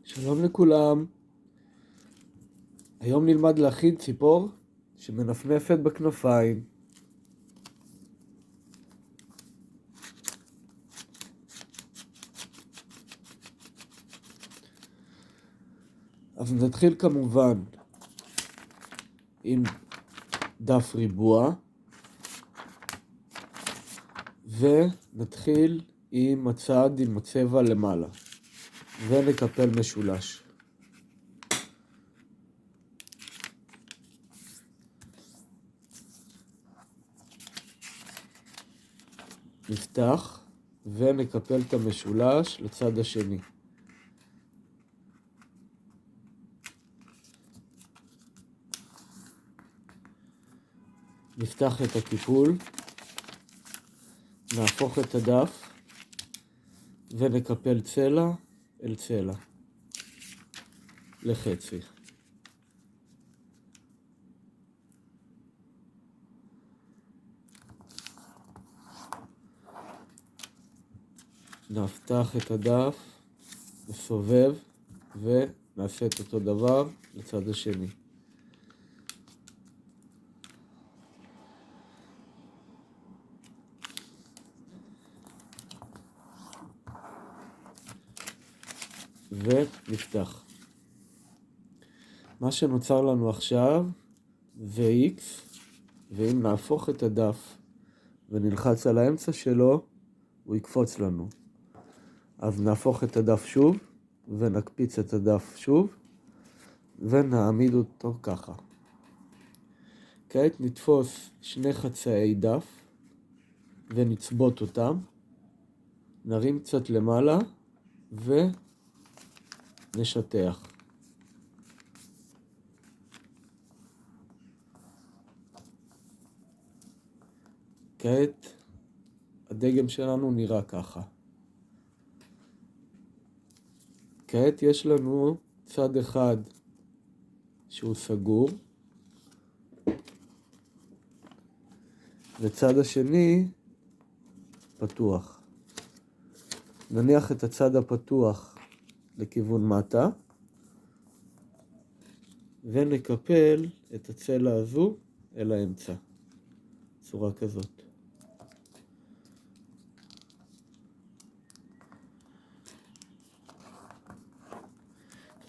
שלום לכולם. היום נלמד להכין ציפור שמנפנפת בכנפיים. אז נתחיל כמובן עם דף ריבוע ונתחיל עם הצד עם הצבע למעלה ונקפל משולש. נפתח ונקפל את המשולש לצד השני. נפתח את הקיפול, נהפוך את הדף ונקפל צלע אל צלע לחצי. נפתח את הדף, נסובב ונעשה את אותו דבר לצד השני. ונפתח. מה שנוצר לנו עכשיו זה X, ואם נהפוך את הדף ונלחץ על האמצע שלו, הוא יקפוץ לנו. אז נהפוך את הדף שוב, ונקפיץ את הדף שוב, ונעמיד אותו ככה. כעת נתפוס שני חצאי דף, ונצבות אותם, נרים קצת למעלה, ונשטח. כעת הדגם שלנו נראה ככה. כעת יש לנו צד אחד שהוא סגור, וצד השני פתוח. נניח את הצד הפתוח לכיוון מטה, ונקפל את הצלע הזו אל האמצע, צורה כזאת.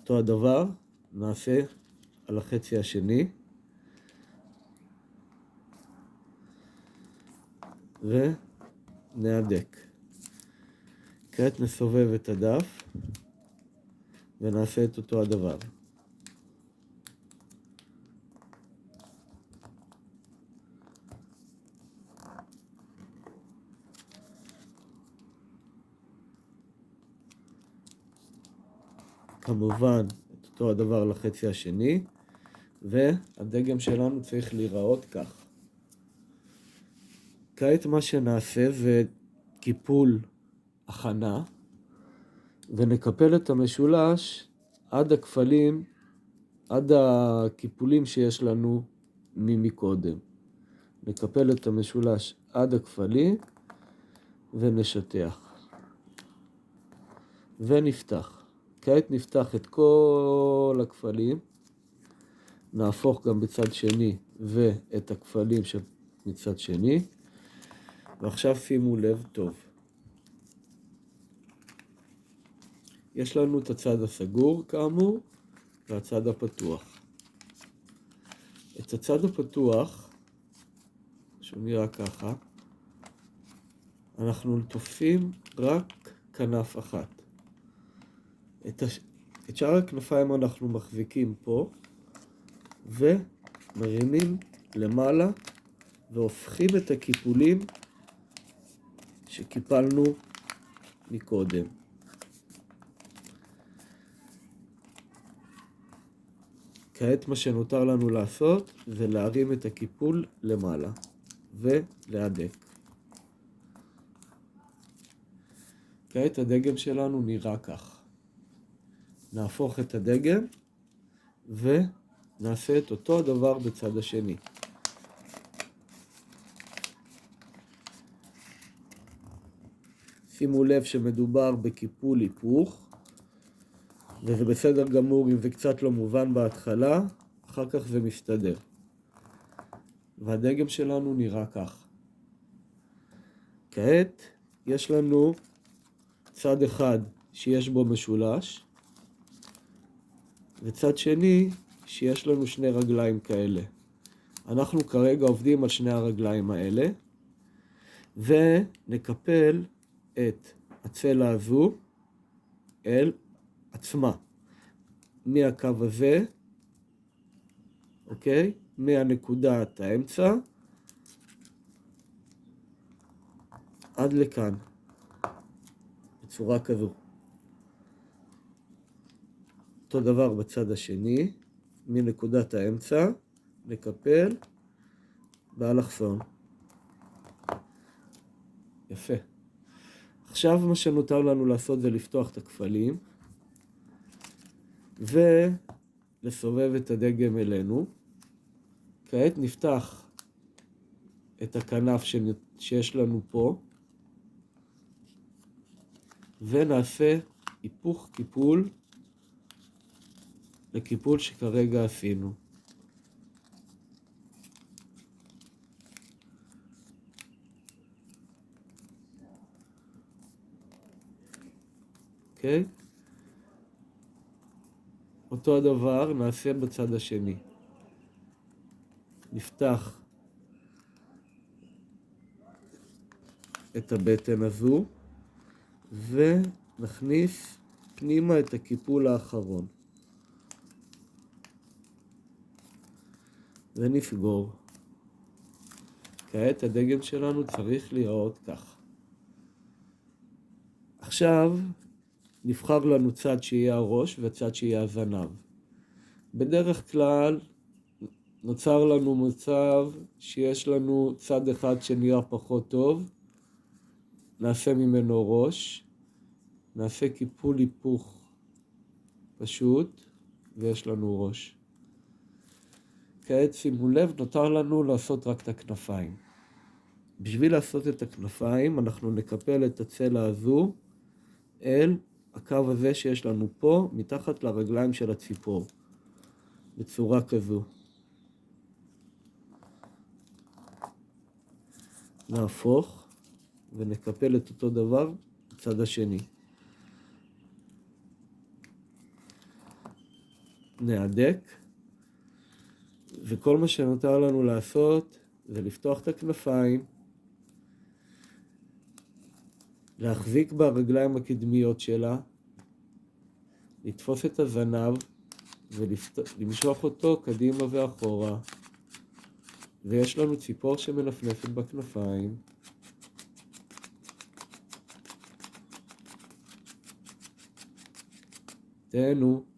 אותו הדבר נעשה על החצי השני, ונהדק. כעת נסובב את הדף ונעשה את אותו הדבר. כמובן את אותו הדבר לחצי השני, והדגם שלנו צריך להיראות כך. כעת מה שנעשה זה קיפול הכנה, ונקפל את המשולש עד הכפלים, עד הקיפולים שיש לנו מקודם. נקפל את המשולש עד הכפלים ונשטח. ונפתח. כעת נפתח את כל הכפלים, נהפוך גם בצד שני ואת הכפלים מצד שני, ועכשיו שימו לב טוב. יש לנו את הצד הסגור כאמור, והצד הפתוח. את הצד הפתוח, שהוא נראה ככה, אנחנו תופסים רק כנף אחת. את שאר הכנפיים אנחנו מחזיקים פה, ומרימים למעלה, והופכים את הקיפולים שקיפלנו מקודם. כעת מה שנותר לנו לעשות זה להרים את הקיפול למעלה ולהדק. כעת הדגם שלנו נראה כך. נהפוך את הדגם ונעשה את אותו הדבר בצד השני. שימו לב שמדובר בקיפול היפוך, וזה בסדר גמור אם זה קצת לא מובן בהתחלה, אחר כך זה מסתדר. והדגם שלנו נראה כך. כעת יש לנו צד אחד שיש בו משולש, וצד שני שיש לנו שני רגליים כאלה. אנחנו כרגע עובדים על שני הרגליים האלה, ונקפל את הצלע הזו אל עצמה. מהקו הזה, אוקיי? מהנקודת האמצע עד לכאן, בצורה כזו. אותו דבר בצד השני, מנקודת האמצע, נקפל באלכסון. יפה. עכשיו מה שנותר לנו לעשות זה לפתוח את הכפלים, ולסובב את הדגם אלינו. כעת נפתח את הכנף שיש לנו פה, ונעשה היפוך קיפול לקיפול שכרגע עשינו. אוקיי? אותו הדבר נעשה בצד השני. נפתח את הבטן הזו, ונכניס פנימה את הקיפול האחרון. ונסגור. כעת הדגם שלנו צריך להיראות כך. עכשיו נבחר לנו צד שיהיה הראש וצד שיהיה הזנב. בדרך כלל נוצר לנו מצב שיש לנו צד אחד שנראה פחות טוב, נעשה ממנו ראש, נעשה קיפול היפוך פשוט, ויש לנו ראש. כעת שימו לב, נותר לנו לעשות רק את הכנפיים. בשביל לעשות את הכנפיים אנחנו נקפל את הצלע הזו אל הקו הזה שיש לנו פה, מתחת לרגליים של הציפור, בצורה כזו. נהפוך ונקפל את אותו דבר בצד השני. נהדק, וכל מה שנותר לנו לעשות זה לפתוח את הכנפיים, להחזיק ברגליים הקדמיות שלה, לתפוס את הזנב ולמשוך אותו קדימה ואחורה, ויש לנו ציפור שמנפנפת בכנפיים. תהנו.